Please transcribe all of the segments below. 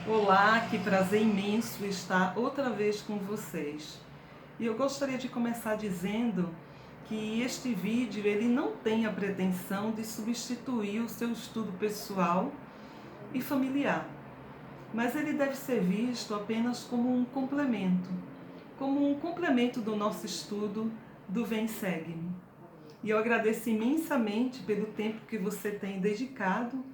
Olá, que prazer imenso estar outra vez com vocês. E eu gostaria de começar dizendo que este vídeo ele não tem a pretensão de substituir o seu estudo pessoal e familiar, mas ele deve ser visto apenas como um complemento do nosso estudo do Vem Segue-me. E eu agradeço imensamente pelo tempo que você tem dedicado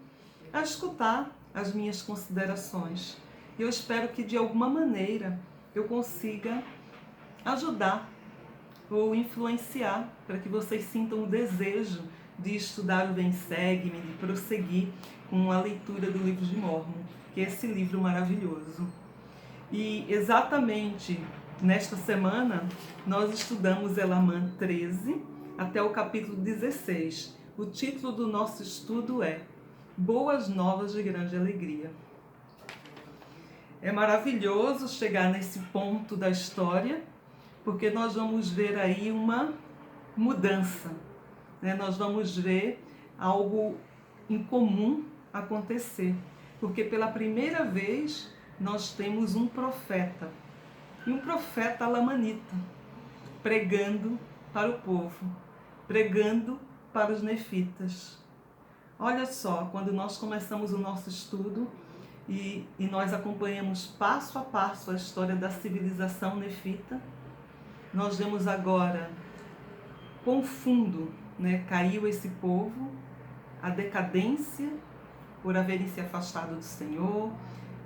a escutar as minhas considerações. Eu espero que de alguma maneira eu consiga ajudar ou influenciar para que vocês sintam o desejo de estudar o Vem Segue-me, de prosseguir com a leitura do livro de Mórmon, que é esse livro maravilhoso. E exatamente nesta semana nós estudamos Elamã 13 até o capítulo 16. O título do nosso estudo é Boas Novas de Grande Alegria. É maravilhoso chegar nesse ponto da história, porque nós vamos ver aí uma mudança, né? Nós vamos ver algo incomum acontecer, porque pela primeira vez nós temos um profeta, e um profeta lamanita, pregando para o povo, pregando para os nefitas. Olha só, quando nós começamos o nosso estudo e nós acompanhamos passo a passo a história da civilização nefita, nós vemos agora com fundo, né, caiu esse povo, a decadência por haverem se afastado do Senhor,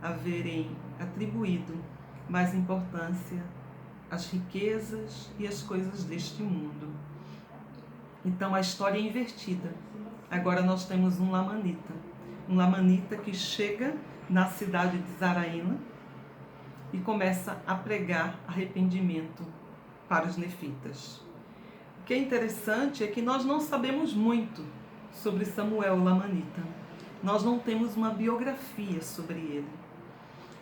haverem atribuído mais importância às riquezas e às coisas deste mundo. Então a história é invertida. Agora nós temos um lamanita que chega na cidade de Zaraína e começa a pregar arrependimento para os nefitas. O que é interessante é que nós não sabemos muito sobre Samuel lamanita. Nós não temos uma biografia sobre ele.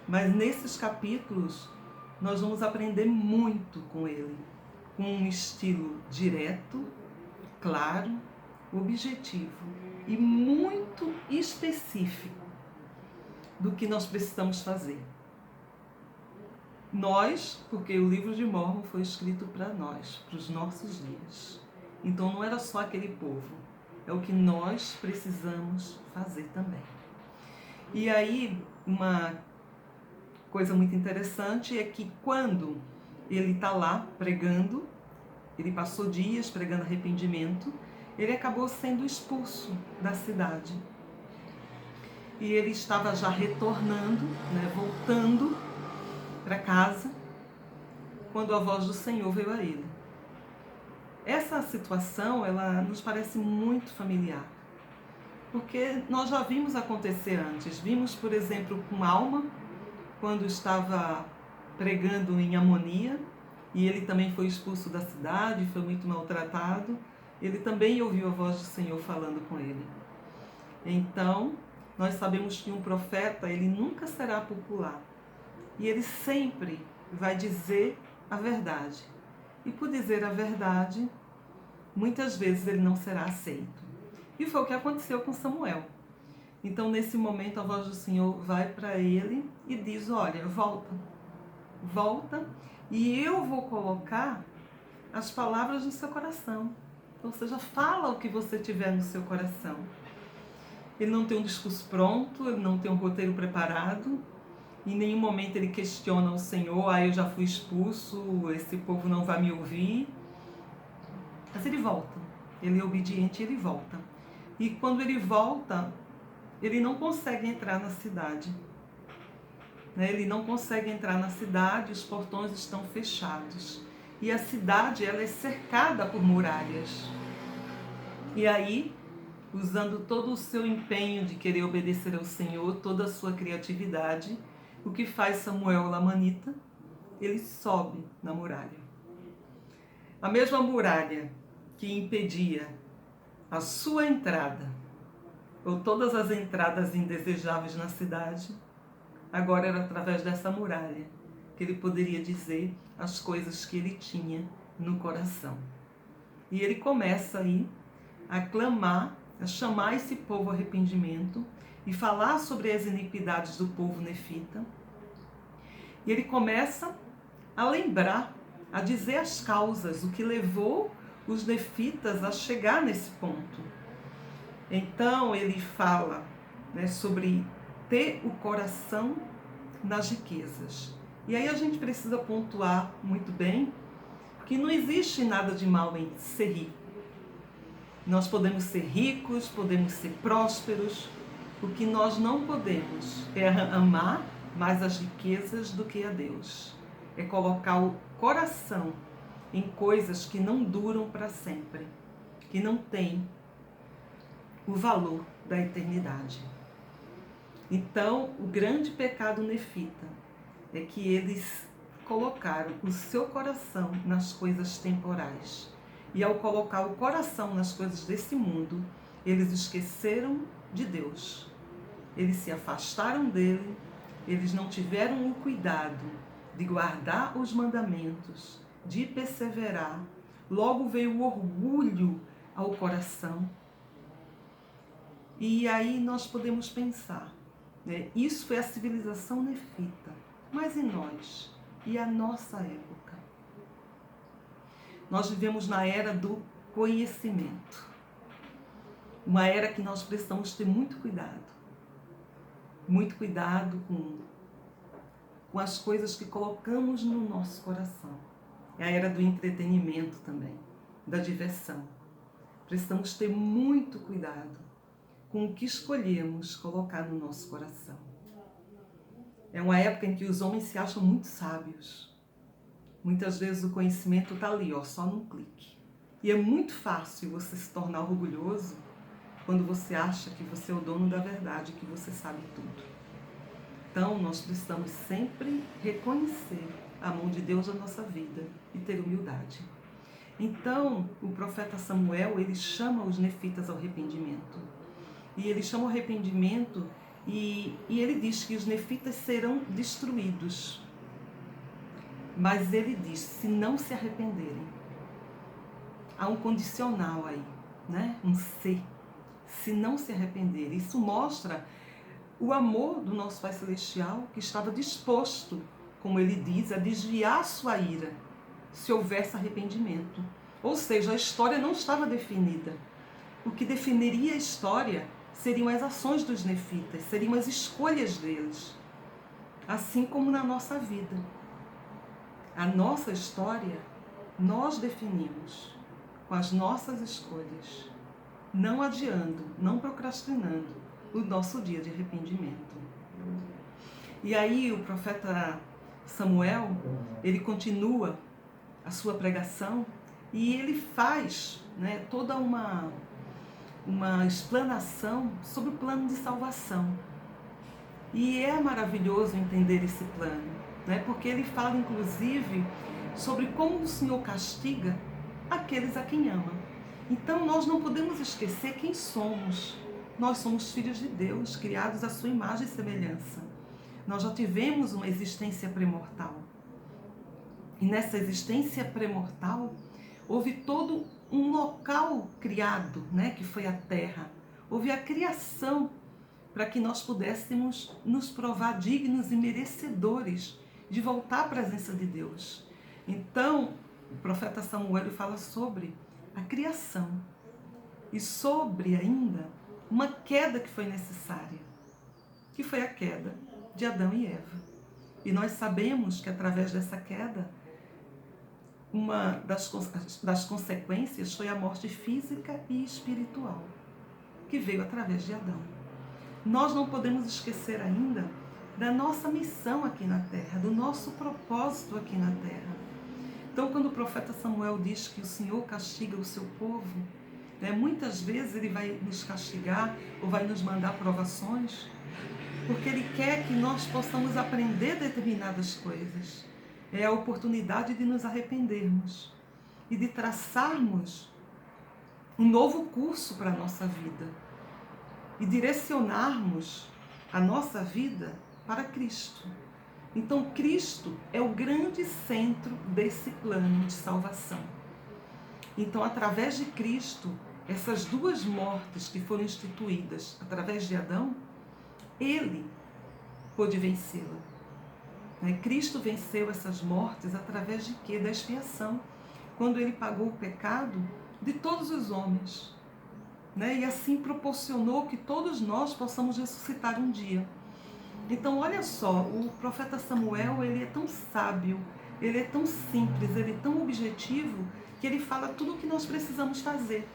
Mas nesses capítulos nós vamos aprender muito com ele, com um estilo direto, claro, objetivo e muito específico do que nós precisamos fazer. Nós, porque o livro de Mórmon foi escrito para nós, para os nossos dias. Então não era só aquele povo, é o que nós precisamos fazer também. E aí, uma coisa muito interessante é que quando ele está lá pregando, ele passou dias pregando arrependimento, ele acabou sendo expulso da cidade. E ele estava já retornando, né, voltando para casa, quando a voz do Senhor veio a ele. Essa situação, ela nos parece muito familiar, porque nós já vimos acontecer antes. Vimos, por exemplo, com Alma, quando estava pregando em Amonia, e ele também foi expulso da cidade, foi muito maltratado. Ele também ouviu a voz do Senhor falando com ele. Então, nós sabemos que um profeta, ele nunca será popular. E ele sempre vai dizer a verdade. E por dizer a verdade, muitas vezes ele não será aceito. E foi o que aconteceu com Samuel. Então, nesse momento, a voz do Senhor vai para ele e diz, olha, volta, e eu vou colocar as palavras no seu coração. Ou seja, fala o que você tiver no seu coração. Ele não tem um discurso pronto, ele não tem um roteiro preparado. Em nenhum momento ele questiona o Senhor, eu já fui expulso, esse povo não vai me ouvir. Mas ele volta, ele é obediente, ele volta. E quando ele volta, ele não consegue entrar na cidade. Ele não consegue entrar na cidade, os portões estão fechados. E a cidade, ela é cercada por muralhas. E aí, usando todo o seu empenho de querer obedecer ao Senhor, toda a sua criatividade, o que faz Samuel lamanita? Ele sobe na muralha. A mesma muralha que impedia a sua entrada, ou todas as entradas indesejáveis na cidade, agora era através dessa muralha que ele poderia dizer as coisas que ele tinha no coração. E ele começa aí a clamar, a chamar esse povo ao arrependimento e falar sobre as iniquidades do povo nefita. E ele começa a lembrar, a dizer as causas, o que levou os nefitas a chegar nesse ponto. Então ele fala, né, sobre ter o coração nas riquezas. E aí a gente precisa pontuar muito bem que não existe nada de mal em ser rico. Nós podemos ser ricos, podemos ser prósperos. O que nós não podemos é amar mais as riquezas do que a Deus. É colocar o coração em coisas que não duram para sempre, que não têm o valor da eternidade. Então, o grande pecado nefita é que eles colocaram o seu coração nas coisas temporais. E ao colocar o coração nas coisas desse mundo, eles esqueceram de Deus. Eles se afastaram dele, eles não tiveram o cuidado de guardar os mandamentos, de perseverar. Logo veio o orgulho ao coração. E aí nós podemos pensar, né? Isso foi a civilização nefita. Mas e nós? E a nossa época? Nós vivemos na era do conhecimento. Uma era que nós precisamos ter muito cuidado. Muito cuidado com as coisas que colocamos no nosso coração. É a era do entretenimento também, da diversão. Precisamos ter muito cuidado com o que escolhemos colocar no nosso coração. É uma época em que os homens se acham muito sábios. Muitas vezes o conhecimento está ali, só num clique. E é muito fácil você se tornar orgulhoso quando você acha que você é o dono da verdade, que você sabe tudo. Então, nós precisamos sempre reconhecer a mão de Deus na nossa vida e ter humildade. Então, o profeta Samuel, ele chama os nefitas ao arrependimento. E ele chama o arrependimento e ele diz que os nefitas serão destruídos. Mas ele diz, se não se arrependerem. Há um condicional aí, né? Um se não se arrependerem. Isso mostra o amor do nosso Pai Celestial, que estava disposto, como ele diz, a desviar a sua ira, se houvesse arrependimento. Ou seja, a história não estava definida. O que definiria a história seriam as ações dos nefitas, seriam as escolhas deles. Assim como na nossa vida. A nossa história, nós definimos com as nossas escolhas, não adiando, não procrastinando o nosso dia de arrependimento. E aí o profeta Samuel, ele continua a sua pregação e ele faz, né, toda uma explanação sobre o plano de salvação. E é maravilhoso entender esse plano, né, porque ele fala inclusive sobre como o Senhor castiga aqueles a quem ama. Então nós não podemos esquecer quem somos. Nós somos filhos de Deus, criados à sua imagem e semelhança. Nós já tivemos uma existência pré-mortal. E nessa existência pré-mortal, houve todo um local criado, né, que foi a terra. Houve a criação para que nós pudéssemos nos provar dignos e merecedores de voltar à presença de Deus. Então, o profeta Samuel fala sobre a criação e sobre ainda uma queda que foi necessária, que foi a queda de Adão e Eva. E nós sabemos que através dessa queda, uma das consequências foi a morte física e espiritual, que veio através de Adão. Nós não podemos esquecer ainda da nossa missão aqui na terra, do nosso propósito aqui na terra. Então, quando o profeta Samuel diz que o Senhor castiga o seu povo, né, muitas vezes ele vai nos castigar ou vai nos mandar provações, porque ele quer que nós possamos aprender determinadas coisas. É a oportunidade de nos arrependermos e de traçarmos um novo curso para a nossa vida e direcionarmos a nossa vida para Cristo. Então, Cristo é o grande centro desse plano de salvação. Então, através de Cristo, essas duas mortes que foram instituídas através de Adão, Ele pôde vencê-la. Cristo venceu essas mortes através de quê? Da expiação, quando ele pagou o pecado de todos os homens, e assim proporcionou que todos nós possamos ressuscitar um dia. Então, olha só, o profeta Samuel, ele é tão sábio, ele é tão simples, ele é tão objetivo, que ele fala tudo o que nós precisamos fazer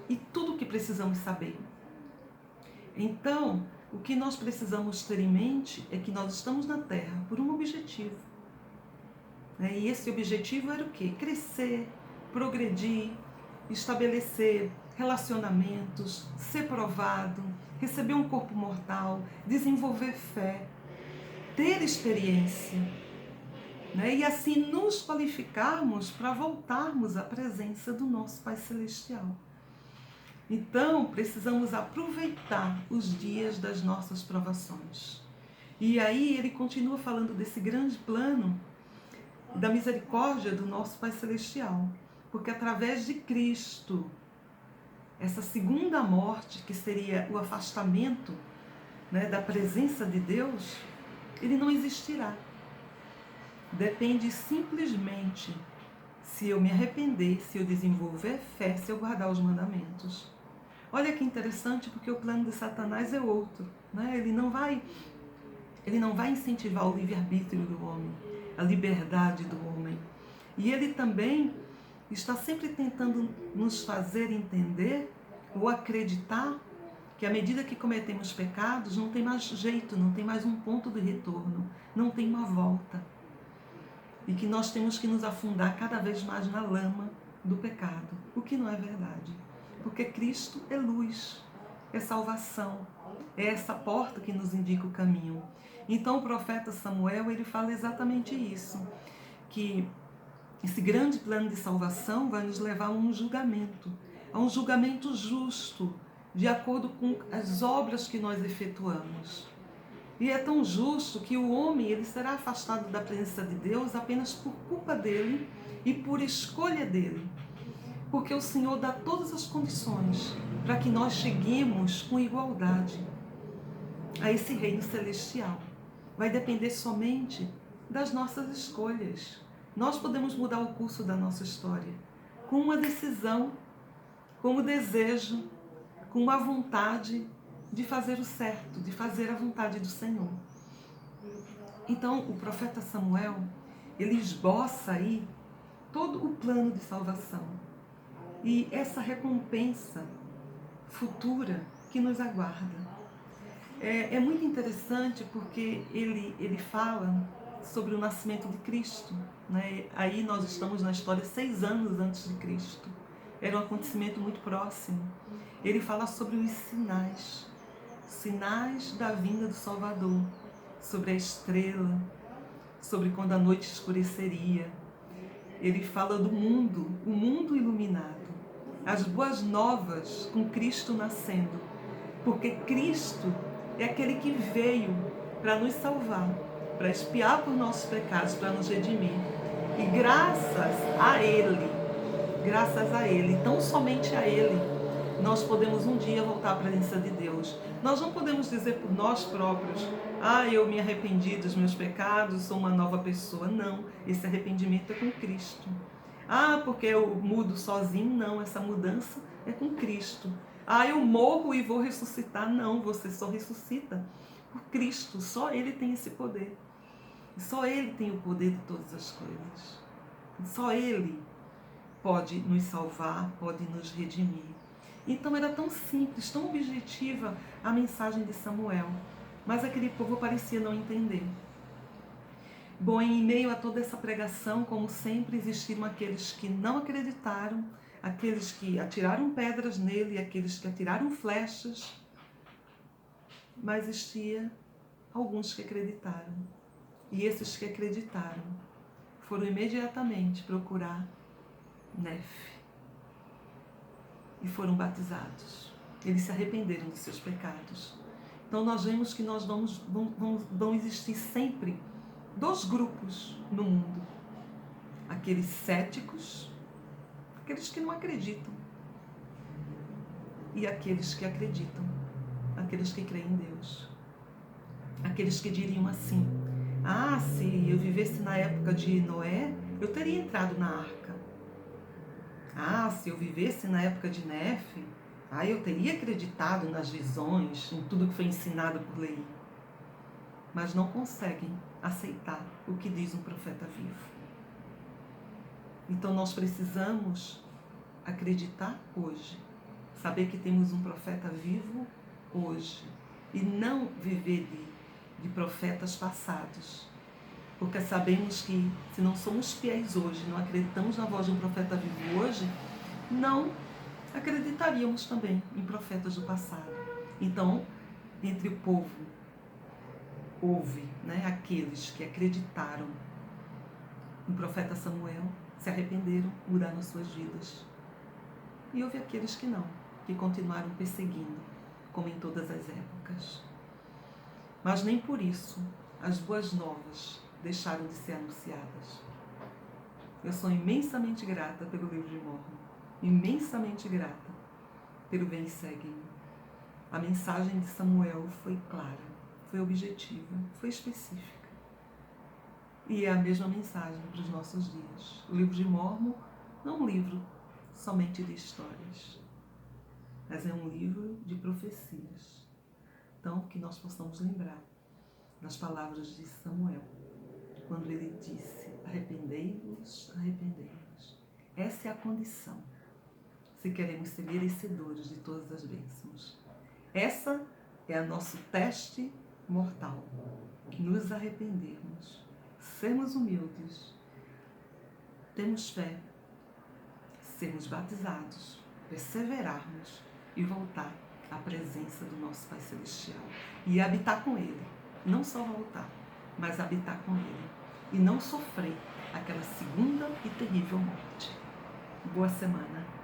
e tudo o que precisamos saber. Então, o que nós precisamos ter em mente é que nós estamos na Terra por um objetivo. E esse objetivo era o quê? Crescer, progredir, estabelecer relacionamentos, ser provado, receber um corpo mortal, desenvolver fé, ter experiência, e assim nos qualificarmos para voltarmos à presença do nosso Pai Celestial. Então, precisamos aproveitar os dias das nossas provações. E aí ele continua falando desse grande plano da misericórdia do nosso Pai Celestial. Porque através de Cristo, essa segunda morte, que seria o afastamento, da presença de Deus, ele não existirá. Depende simplesmente se eu me arrepender, se eu desenvolver fé, se eu guardar os mandamentos. Olha que interessante, porque o plano de Satanás é outro. Ele não vai incentivar o livre-arbítrio do homem, a liberdade do homem. E ele também está sempre tentando nos fazer entender ou acreditar que à medida que cometemos pecados, não tem mais jeito, não tem mais um ponto de retorno, não tem uma volta. E que nós temos que nos afundar cada vez mais na lama do pecado, o que não é verdade. Porque Cristo é luz, é salvação, é essa porta que nos indica o caminho. Então o profeta Samuel, ele fala exatamente isso, que esse grande plano de salvação vai nos levar a um julgamento justo, de acordo com as obras que nós efetuamos. E é tão justo que o homem, ele será afastado da presença de Deus apenas por culpa dele e por escolha dele. Porque o Senhor dá todas as condições para que nós cheguemos com igualdade a esse reino celestial. Vai depender somente das nossas escolhas. Nós podemos mudar o curso da nossa história com uma decisão, com o desejo, com uma vontade de fazer o certo, de fazer a vontade do Senhor. Então, o profeta Samuel, ele esboça aí todo o plano de salvação e essa recompensa futura que nos aguarda. É muito interessante porque ele fala sobre o nascimento de Cristo. Aí nós estamos na história 6 anos antes de Cristo. Era um acontecimento muito próximo. Ele fala sobre os sinais da vinda do Salvador, sobre a estrela, sobre quando a noite escureceria. Ele fala do mundo, o mundo iluminado, as boas novas com Cristo nascendo, porque Cristo é aquele que veio para nos salvar, para expiar por nossos pecados, para nos redimir. E graças a Ele, tão somente a Ele, nós podemos um dia voltar à presença de Deus. Nós não podemos dizer por nós próprios, eu me arrependi dos meus pecados, sou uma nova pessoa. Não, esse arrependimento é com Cristo. Porque eu mudo sozinho. Não, essa mudança é com Cristo. Eu morro e vou ressuscitar. Não, você só ressuscita por Cristo. Só Ele tem esse poder. Só Ele tem o poder de todas as coisas. Só Ele pode nos salvar, pode nos redimir. Então era tão simples, tão objetiva a mensagem de Samuel. Mas aquele povo parecia não entender. Bom, em meio a toda essa pregação, como sempre, existiram aqueles que não acreditaram, aqueles que atiraram pedras nele, aqueles que atiraram flechas, mas existia alguns que acreditaram. E esses que acreditaram foram imediatamente procurar Nefe e foram batizados. Eles se arrependeram de seus pecados. Então nós vemos que vão existir sempre 2 grupos no mundo. Aqueles céticos, aqueles que não acreditam, e aqueles que acreditam, aqueles que creem em Deus. Aqueles que diriam assim: ah, se eu vivesse na época de Noé, eu teria entrado na arca. Ah, se eu vivesse na época de Nefe, eu teria acreditado nas visões, em tudo que foi ensinado por Leí. Mas não conseguem aceitar o que diz um profeta vivo. Então nós precisamos acreditar hoje, saber que temos um profeta vivo hoje e não viver de profetas passados. Porque sabemos que se não somos fiéis hoje, não acreditamos na voz de um profeta vivo hoje, não acreditaríamos também em profetas do passado. Então, entre o povo, houve aqueles que acreditaram no profeta Samuel, se arrependeram, mudaram suas vidas. E houve aqueles que não, que continuaram perseguindo, como em todas as épocas. Mas nem por isso as boas novas deixaram de ser anunciadas. Eu sou imensamente grata pelo livro de Mórmon, imensamente grata pelo Vem e Segue-me. A mensagem de Samuel foi clara, foi objetiva, foi específica. E é a mesma mensagem para os nossos dias. O livro de Mórmon não é um livro somente de histórias, mas é um livro de profecias. Então, que nós possamos lembrar das palavras de Samuel, quando ele disse: arrependei-vos, arrependei-vos. Essa é a condição, se queremos ser merecedores de todas as bênçãos. Essa é o nosso teste mortal. Nos arrependermos, sermos humildes, termos fé, sermos batizados, perseverarmos e voltar à presença do nosso Pai Celestial e habitar com Ele. Não só voltar, mas habitar com Ele e não sofrer aquela segunda e terrível morte. Boa semana.